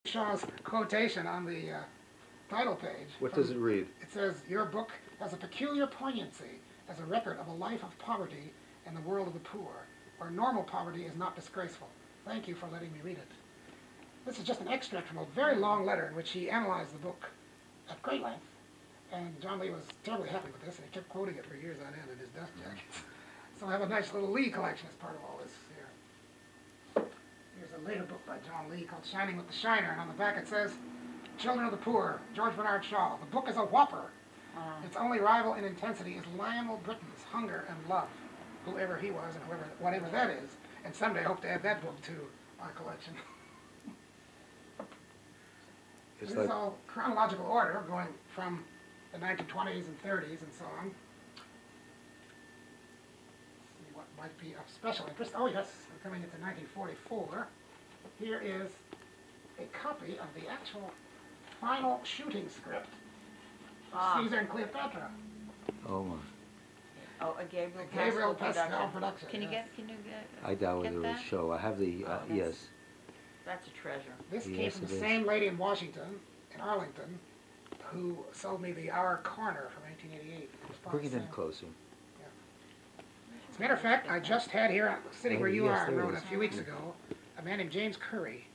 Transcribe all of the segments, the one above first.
Shaw's quotation on the title page. What does it read? It says, "Your book has a peculiar poignancy as a record of a life of poverty in the world of the poor, where normal poverty is not disgraceful. Thank you for letting me read it." This is just an extract from a very long letter in which he analyzed the book at great length. And John Lee was terribly happy with this, and he kept quoting it for years on end in his dust jackets. So I have a nice little Lee collection as part of all this here. Here's a later book by John Lee called Shining with the Shiner, and on the back it says, "Children of the Poor, George Bernard Shaw. The book is a whopper. Its only rival in intensity is Lionel Britton's Hunger and Love," whoever he was and whatever that is. And someday I hope to add that book to our collection. This is all chronological order, going from the 1920s and 30s and so on. Let's see what might be of special interest. Oh yes, we're coming into 1944. Here is a copy of the actual final shooting script of Caesar and Cleopatra. Oh my. Oh, a Gabriel Pascal production. Can you yes. get? I doubt it will that? show. I have the yes. That's a treasure. This came Yes, from it the is. same lady in Washington, in Arlington, who sold me the Our Corner from 1988. Bring it in closer. As a matter of fact, I just had here, sitting Oh, where you yes, are, there it wrote a is. few weeks ago, a man named James Curry,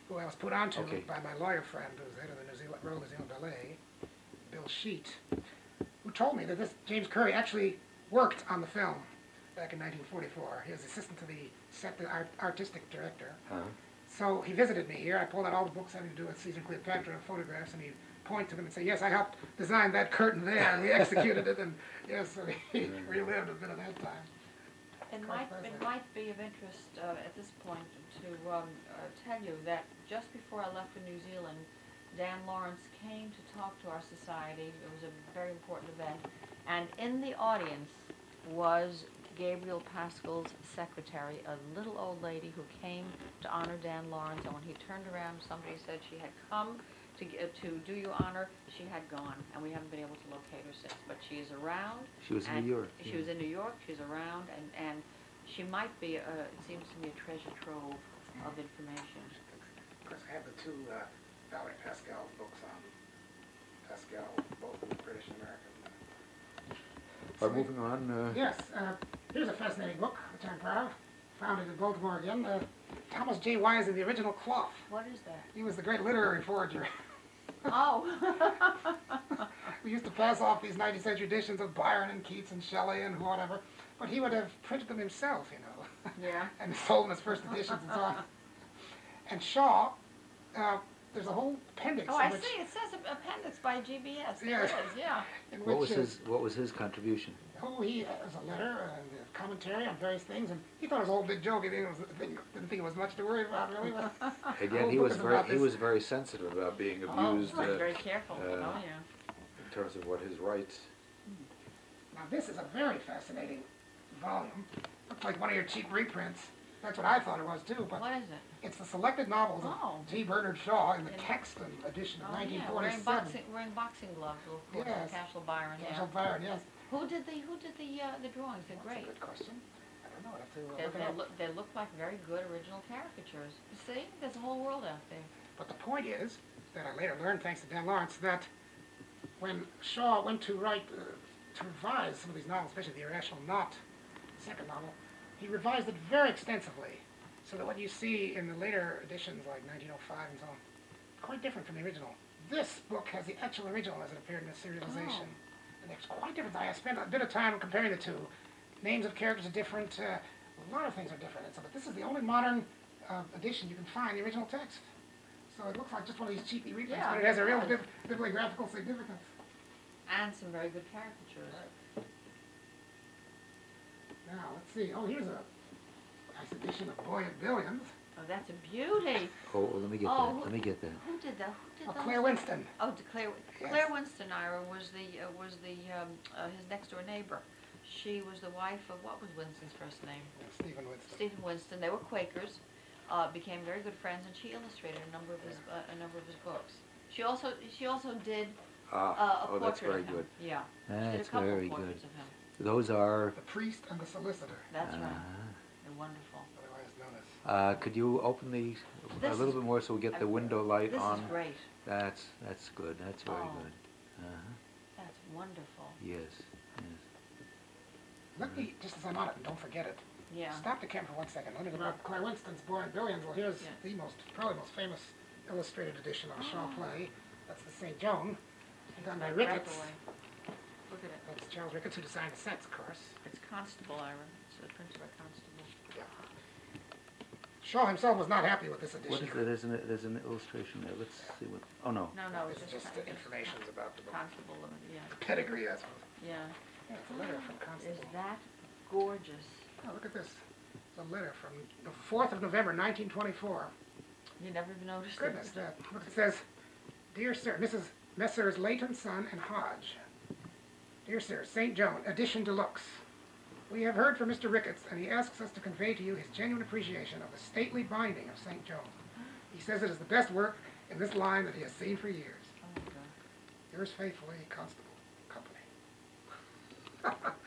who I was put onto Okay. by my lawyer friend, who's head of the Royal New Zealand Ballet, Bill Sheet, who told me that this James Curry actually worked on the film back in 1944. He was assistant to the artistic director. Huh? So he visited me here. I pulled out all the books having to do with Caesar and Cleopatra and photographs, and he'd point to them and say, "Yes, I helped design that curtain there," and we executed it, and yes, so he relived a bit of that time. It might be of interest at this point to tell you that just before I left for New Zealand, Dan Lawrence came to talk to our society. It was a very important event, and in the audience was Gabriel Pascal's secretary, a little old lady who came to honor Dan Lawrence, and when he turned around, somebody said she had come to do you honor. She had gone, and we haven't been able to locate her since, but she is around. She was in New York. She was in New York, she's around, and she might be, it seems to me, a treasure trove of information. Of course, I have the two Valerie Pascal books on Pascal, both British and American. Moving on. Yes, here's a fascinating book, which I'm proud of. Found it in Baltimore again. Thomas J. Wise in the original cloth. What is that? He was the great literary forger. Oh. We used to pass off these 19th century editions of Byron and Keats and Shelley and whatever, but he would have printed them himself, you know. Yeah. And sold them as first editions and so on. And Shaw, there's a whole appendix. Oh, I see. It says appendix by GBS. Yes. It is, yeah. What was his contribution? Oh, he was a letter and a commentary on various things, and he thought it was a whole big joke. He didn't think it was much to worry about, really. But Again, he was very sensitive about being abused. Very careful. Oh, yeah. In terms of what his rights. Now, this is a very fascinating volume. Looks like one of your cheap reprints. That's what I thought it was, too. But What is it? it's the selected novels of G. Bernard Shaw in the Caxton edition of Oh, yeah. 1947. Wearing boxing gloves, of course. Yes. Cashel Byron, yeah. Cashel Byron, yes. Who did the drawings? They're That's great. a good question. I don't know. I have to look it up. They look like very good original caricatures. You see, there's a whole world out there. But the point is, that I later learned, thanks to Dan Lawrence, that when Shaw went to write, to revise some of these novels, especially The Irrational Knot, the second novel, he revised it very extensively, so that what you see in the later editions, like 1905 and so on, quite different from the original. This book has the actual original as it appeared in the serialization. And it's quite different. I spent a bit of time comparing the two. Names of characters are different. A lot of things are different. But this is the only modern edition you can find the original text. So it looks like just one of these cheapy reprints, but it has a real bibliographical significance. And some very good caricatures. Right. Now, let's see. Oh, here's a nice edition of Boy of Billions. Oh, that's a beauty. Oh, let me get that. Let me get that. Who did that? Who did Claire Winston. Oh, Claire. Yes. Claire Winston, Ira, was his next door neighbor. She was the wife of, what was Winston's first name? Stephen Winston. Stephen Winston. They were Quakers. Became very good friends, and she illustrated a number of his books. She also did a portrait that's very of him. good. Yeah. That's she did a couple very of good. portraits of him. Those are. The Priest and the Solicitor. That's right. They're wonderful. Otherwise known as. Could you open the a little bit more so we get the window light on. This is great. That's good. That's very good. That's wonderful. Yes. Let me, just as I'm on it, and don't forget it, Yeah. stop the camera for 1 second. Let me look up Claire Winston's Boy and Billions. Well, here's the probably most famous illustrated edition of a Shaw play. That's the St. Joan, done by Ricketts. Look at it. That's Charles Ricketts who designed the sets, of course. It's Constable, Ira. It's printed by Constable. Yeah. Shaw himself was not happy with this edition. What is it? There's an illustration there. Let's see what. Oh no. No, It's just the information about the book. Constable, yeah. Pedigree, I suppose. Yeah. Yeah, it's a letter from Is Constable. that gorgeous? Oh, look at this. It's a letter from the 4th of November, 1924. You never even noticed Goodness, it? that. Look, it says, Dear Sir, Messrs. Leighton, Son, and Hodge. Dear Sir, St. Joan, edition deluxe. We have heard from Mr. Ricketts, and he asks us to convey to you his genuine appreciation of the stately binding of St. Joan. He says it is the best work in this line that he has seen for years. Oh, my God. Yours faithfully, Constable Company.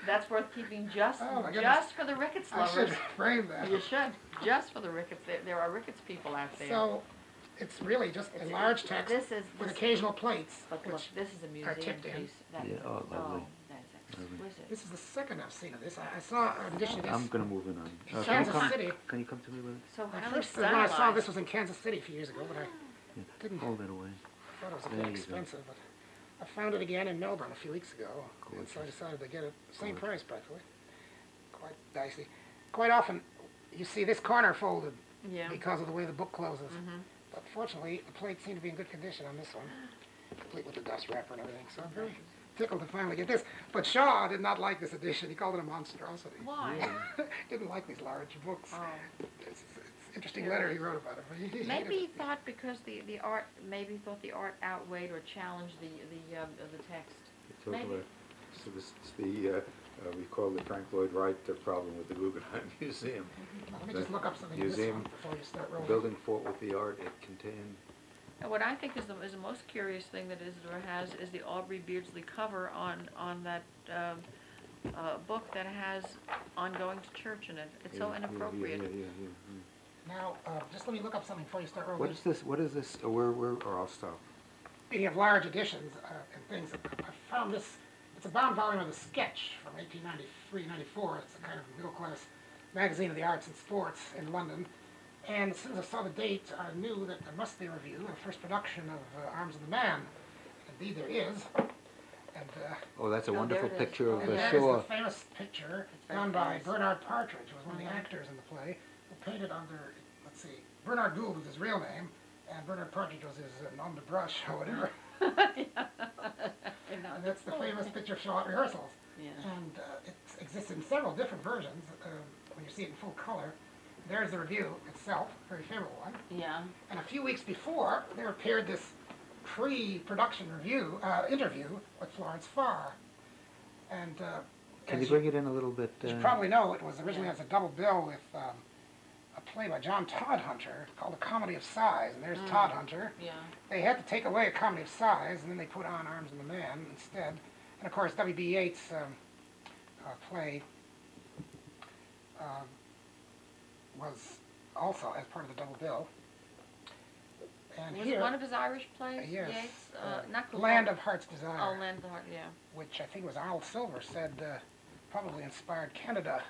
That's worth keeping just for the Ricketts I lovers. should frame that. You should. Just for the Ricketts. There are Ricketts people out there. So, it's really just a large text with occasional plates, But look, which this is a museum tipped in. piece. That Yeah, is, oh, lovely. that's exquisite. this is the second I've seen of this. I saw an edition of this I'm going to move in on. in Kansas City. Can you come to me with it? So The how first one I saw this was in Kansas City a few years ago, but I Yeah. didn't. Hold it away. I thought it was a There bit you go. expensive, but I found it again in Melbourne a few weeks ago, and so I Gorgeous. decided to get it. Same Gorgeous. price, practically. Quite dicey. Quite often, you see this corner folded Yeah. because of the way the book closes. Mm-hmm. But fortunately, the plates seem to be in good condition on this one, complete with the dust wrapper and everything. So I'm very tickled to finally get this. But Shaw did not like this edition. He called it a monstrosity. Why? Didn't like these large books. Oh. It's an interesting letter he wrote about it. But he hated Maybe he it. thought because the art, maybe he thought the art outweighed or challenged the text. Talk Maybe. about, so this is the, we call the Frank Lloyd Wright problem with the Guggenheim Museum. Let me The just look up something in this museum one before you start rolling. building fought with the art it contained. And what I think is the most curious thing that Isidore has is the Aubrey Beardsley cover on that book that has On Going to Church in it. It's so inappropriate. Now, just let me look up something before you start rolling. What is this? What is this? Or I'll stop. Speaking of large editions and things, I found this. It's a bound volume of The Sketch from 1893-94. It's a kind of middle-class magazine of the arts and sports in London. And as soon as I saw the date, I knew that there must be a review, the first production of Arms of the Man. Indeed, there is. And, Oh, that's a wonderful there it is. picture of and the that is shore. the famous picture It's very done by famous. Bernard Partridge, who was one of the actors in the play, who painted under, let's see, Bernard Gould was his real name, and Bernard Partridge was his nom de brush or whatever. And that's the famous picture of Shaw at rehearsals. Yeah. And it exists in several different versions when you see it in full color. There's the review itself, a very favorable one. Yeah. And a few weeks before, there appeared this pre-production interview with Florence Farr. And Can as you bring it in a little bit? you probably know, it was originally as a double bill with a play by John Todhunter called A Comedy of Size. And there's Todhunter. Yeah. They had to take away A Comedy of Size, and then they put on Arms of the Man instead. And of course, W.B. Yeats' play was also as part of the double bill. And Was here, it one of his Irish plays? yes, Yeats? Not Land of Heart's Desire, Oh, Land of the Heart, yeah. which I think was Arnold Silver said probably inspired Canada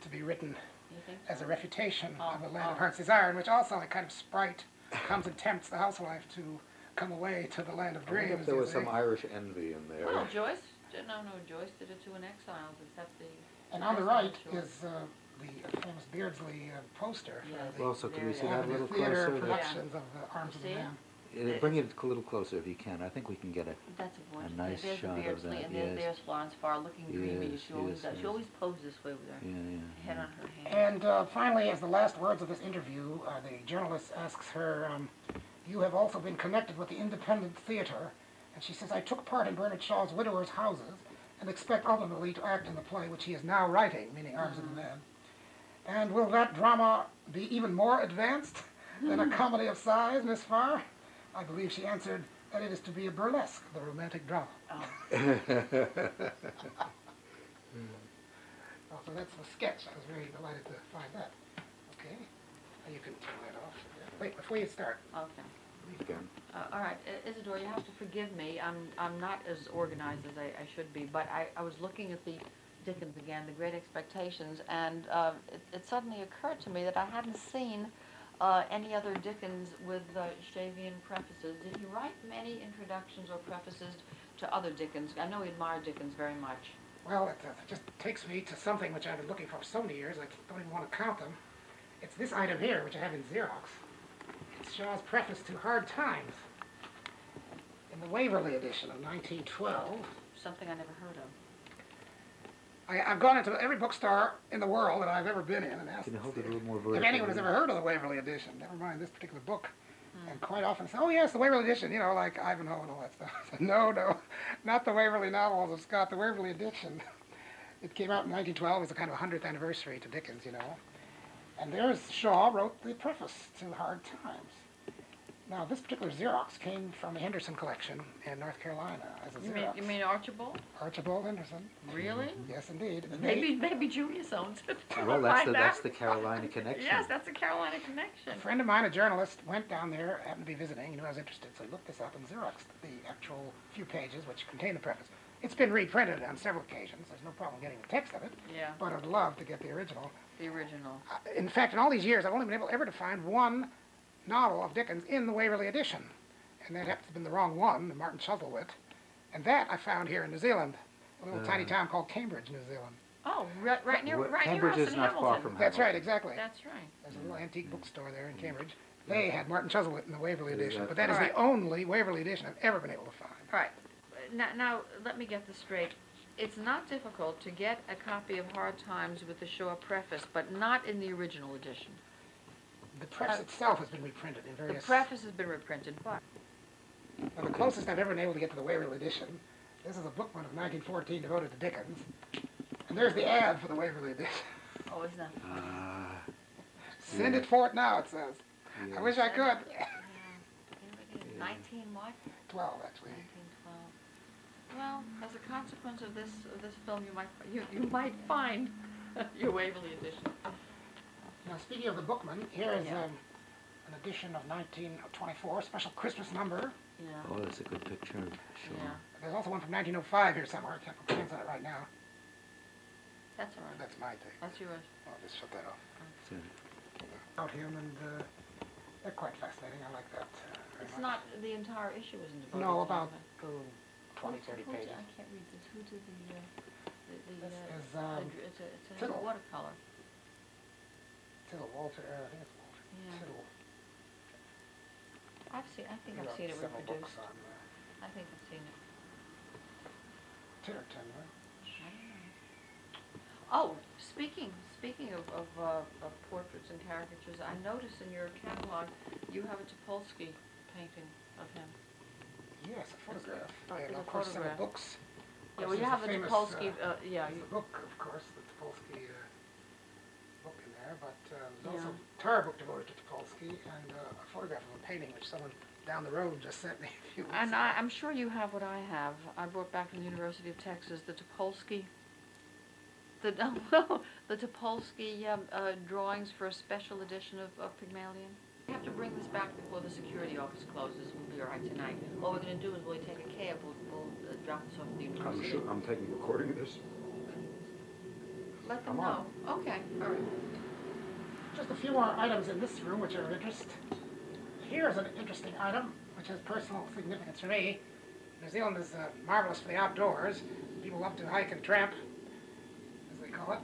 to be written You think? as a refutation of the Land oh. of Heart's Desire, in which also a kind of sprite comes and tempts the housewife to come away to the land of I wonder dreams. if there you was see. some Irish envy in there. Well, Joyce, Joyce did it to an Exiles, except the... And on the That's right not sure. is the famous Beardsley poster Yeah. for Well, so can we There see you that a the little theater closer? productions of the Arms of the See it? Man. Bring it a little closer if you can. I think we can get it. That's a gorgeous. nice There's shot the of Beardsley, that, and yes. there's Florence Farr looking dreamy. Yes, She always yes, does. yes. She always poses this way with her head on her hand. And finally, as the last words of this interview, the journalist asks her, you have also been connected with the independent theater. And she says, I took part in Bernard Shaw's Widowers' Houses and expect ultimately to act in the play which he is now writing, meaning Arms of the Man. And will that drama be even more advanced than A Comedy of Size, Miss Farr? I believe she answered that it is to be a burlesque, the romantic drama. Oh. So that's the sketch. I was very delighted to find that. Okay, now you can turn that off. Yeah. Wait, before you start. Okay. Again. All right, Isidore, you have to forgive me. I'm not as organized as I should be, but I was looking at the Dickens again, The Great Expectations, and it suddenly occurred to me that I hadn't seen any other Dickens with Shavian prefaces. Did he write many introductions or prefaces to other Dickens? I know he admired Dickens very much. Well, it just takes me to something which I've been looking for so many years, I don't even want to count them. It's this item here, which I have in Xerox. It's Shaw's preface to Hard Times in the Waverley edition of 1912. Something I never heard of. I've gone into every bookstore in the world that I've ever been in and asked Can you hold it a if little more vertically? anyone has ever heard of the Waverley edition, never mind this particular book. And quite often say, oh yes, the Waverley edition, you know, like Ivanhoe and all that stuff. I said, no, not the Waverley novels of Scott, the Waverley edition. It came out in 1912, it was a kind of 100th anniversary to Dickens, you know. And there's Shaw wrote the preface to Hard Times. Now, this particular Xerox came from the Henderson collection in North Carolina as a Xerox. You mean Archibald? Archibald Henderson. Really? Yes, indeed. And Maybe Julius owns it. Well, that's the Carolina connection. Yes, that's the Carolina connection. a friend of mine, a journalist, went down there, happened to be visiting, he knew I was interested, so he looked this up and Xeroxed the actual few pages which contain the preface. It's been reprinted on several occasions. There's no problem getting the text of it. Yeah. But I'd love to get the original. The original. In fact, in all these years, I've only been able ever to find one novel of Dickens in the Waverley edition. And that happens to have been the wrong one, the Martin Chuzzlewit. And that I found here in New Zealand, a little tiny town called Cambridge, New Zealand. Oh, right near Cambridge us is in not Hamilton. far from That's right, Hamilton. exactly. That's right. There's a little antique bookstore there in Cambridge. They had Martin Chuzzlewit in the Waverley edition, that but that is right? the only Waverley edition I've ever been able to find. All right. Now, let me get this straight. It's not difficult to get a copy of Hard Times with the Shaw preface, but not in the original edition. The preface itself has been reprinted in The various... preface has been reprinted, but... Now, the closest I've ever been able to get to the Waverley edition, this is a booklet of 1914 devoted to Dickens. And there's the ad for the Waverley edition. Oh, isn't that funny? Send it for it now, it says. Yeah. I wish I could. Yeah. Here it is. 19 what? 12, actually. 1912. Well, as a consequence of this film, you might find your Waverley edition. Now, speaking of the Bookman, here is Yeah. an edition of 1924, special Christmas number. Yeah. Oh, that's a good picture. Sure. Yeah. There's also one from 1905 here somewhere. I can't put hands on it right now. That's all right. That's my take. That's yours. I'll just shut that off. So, About him, and they're quite fascinating. I like that very It's much. not, the entire issue isn't devoted No, to about it. 20, 30 Who pages. I can't read this. Who did the This is it's a Tittle. watercolor. Tittle, Walter, I think it's Walter. Yeah. Tittle. I think He I've wrote seen it several reproduced. books on I think I've seen it. Titterton, right? I don't know. Oh, speaking of portraits and caricatures, I noticed in your catalog you have a Topolsky painting of him. Yes, a photograph. It's And a of course, several photograph. books. Yeah, Of well, you course, have a there's famous, Topolsky. Yeah, there's you, the book, of course, the Topolsky book in there, but there's also Yeah. a Tara book devoted to Topolsky and a photograph of a painting which someone down the road just sent me a few weeks and ago. I'm sure you have what I have. I brought back from the University of Texas the Topolsky. The Topolsky drawings for a special edition of Pygmalion. We have to bring this back before the security office closes. We'll be all right tonight. All we're going to do is we'll take a cab. We'll drop this off at the I'm university. sure I'm taking a recording of this. Let them Come on. know. Okay. All right. Just a few more items in this room which are of interest. Here's an interesting item which has personal significance for me. New Zealand is marvelous for the outdoors. People love to hike and tramp, as they call it.